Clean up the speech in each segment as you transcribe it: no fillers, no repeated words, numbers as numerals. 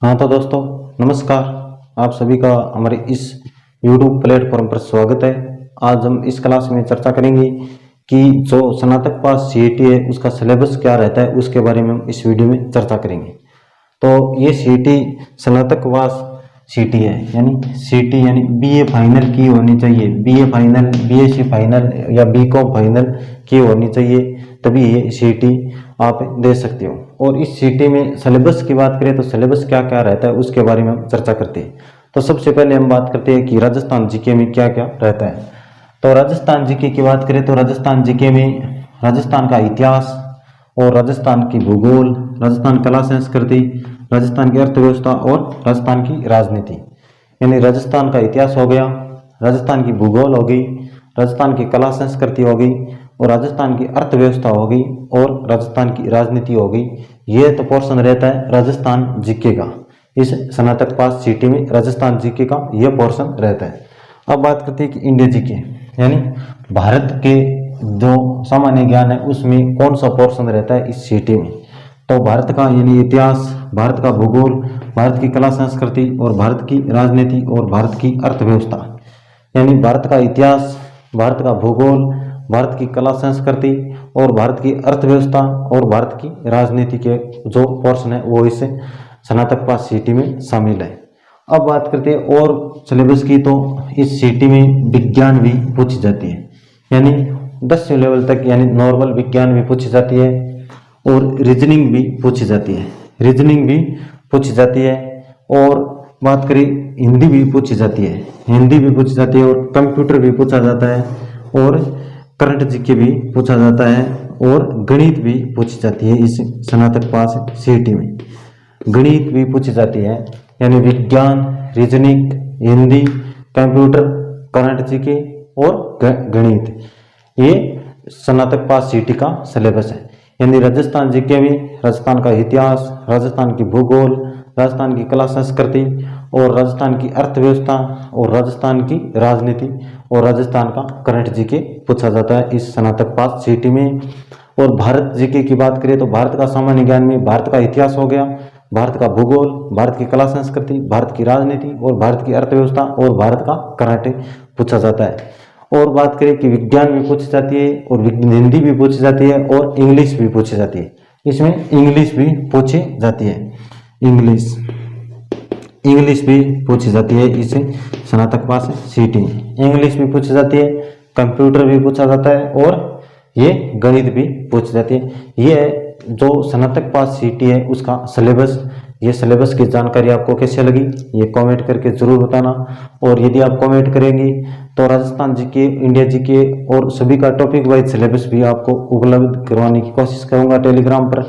हाँ तो दोस्तों नमस्कार। आप सभी का हमारे इस YouTube प्लेटफॉर्म पर स्वागत है। आज हम इस क्लास में चर्चा करेंगे कि जो स्नातक पास CET है उसका सिलेबस क्या रहता है, उसके बारे में हम इस वीडियो में चर्चा करेंगे। तो ये CET स्नातक पास CET है, यानी CET यानी BA फाइनल की होनी चाहिए, BA फाइनल, BSc फाइनल या BCom फाइनल की होनी चाहिए, तभी ये CET आप दे सकते हो। और इस CET में सिलेबस की बात करें तो सिलेबस क्या क्या रहता है उसके बारे में हम चर्चा करते हैं। तो सबसे पहले हम बात करते हैं कि राजस्थान जीके में क्या क्या रहता है। तो राजस्थान जीके की बात करें तो राजस्थान जीके में राजस्थान का इतिहास और राजस्थान की भूगोल, राजस्थान कला संस्कृति, राजस्थान की अर्थव्यवस्था और राजस्थान की राजनीति, यानी राजस्थान का इतिहास हो गया, राजस्थान की भूगोल हो गई, राजस्थान की कला संस्कृति हो गई और राजस्थान की अर्थव्यवस्था हो गई और राजस्थान की राजनीति हो गई। ये तो पोर्शन रहता है राजस्थान जीके का। इस स्नातक पास CET में राजस्थान जीके का यह पोर्शन रहता है। अब बात करते हैं कि इंडिया जीके, यानी भारत के जो सामान्य ज्ञान है उसमें कौन सा पोर्शन रहता है इस CET में। तो भारत का यानी इतिहास, भारत का भूगोल, भारत की कला संस्कृति और भारत की राजनीति और भारत की अर्थव्यवस्था, यानी भारत का इतिहास, भारत का भूगोल, भारत की कला संस्कृति और भारत की अर्थव्यवस्था और भारत की राजनीति के जो पोर्शन है वो इस स्नातक पास CET में शामिल है। अब बात करते हैं और सिलेबस की, तो इस CET में विज्ञान भी पूछी जाती है, यानी 10वीं लेवल तक यानी नॉर्मल विज्ञान भी पूछी जाती है और रीजनिंग भी पूछी जाती है, रीजनिंग भी पूछी जाती है। और बात करें हिंदी भी पूछी जाती है, हिंदी भी पूछी जाती है और कंप्यूटर भी पूछा जाता है और करंट जीके भी पूछा जाता है और गणित भी पूछी जाती है। इस स्नातक पास CET में गणित भी पूछी जाती है, यानी विज्ञान, reasoning, Hindi, computer, current GK और गणित, ये स्नातक पास CET का सिलेबस है। यानी राजस्थान जीके में राजस्थान का इतिहास, राजस्थान की भूगोल, राजस्थान की कला संस्कृति और राजस्थान की अर्थव्यवस्था और राजस्थान की राजनीति और राजस्थान का करंट जीके पूछा जाता है इस स्नातक पास CET में। और भारत जीके की बात करें तो भारत का सामान्य ज्ञान में भारत का इतिहास हो गया, भारत का भूगोल, भारत की कला संस्कृति, भारत की राजनीति और भारत की अर्थव्यवस्था और भारत का करंट पूछा जाता है। और बात करें कि विज्ञान भी पूछी जाती है और हिंदी भी पूछी जाती है और इंग्लिश भी पूछी जाती है। इसमें इंग्लिश भी पूछी जाती है, इंग्लिश भी पूछी जाती है इस स्नातक पास CET में। इंग्लिश भी पूछी जाती है, कंप्यूटर भी पूछा जाता है और ये गणित भी पूछी जाती है। ये जो स्नातक पास CET है उसका सिलेबस, ये सिलेबस की जानकारी आपको कैसे लगी ये कमेंट करके जरूर बताना। और यदि आप कमेंट करेंगे तो राजस्थान जीके, इंडिया जीके और सभी का टॉपिक वाइज सिलेबस भी आपको उपलब्ध करवाने की कोशिश करूंगा टेलीग्राम पर।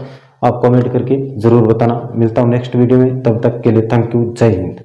आप कमेंट करके जरूर बताना। मिलता हूं नेक्स्ट वीडियो में, तब तक के लिए थैंक यू, जय हिंद।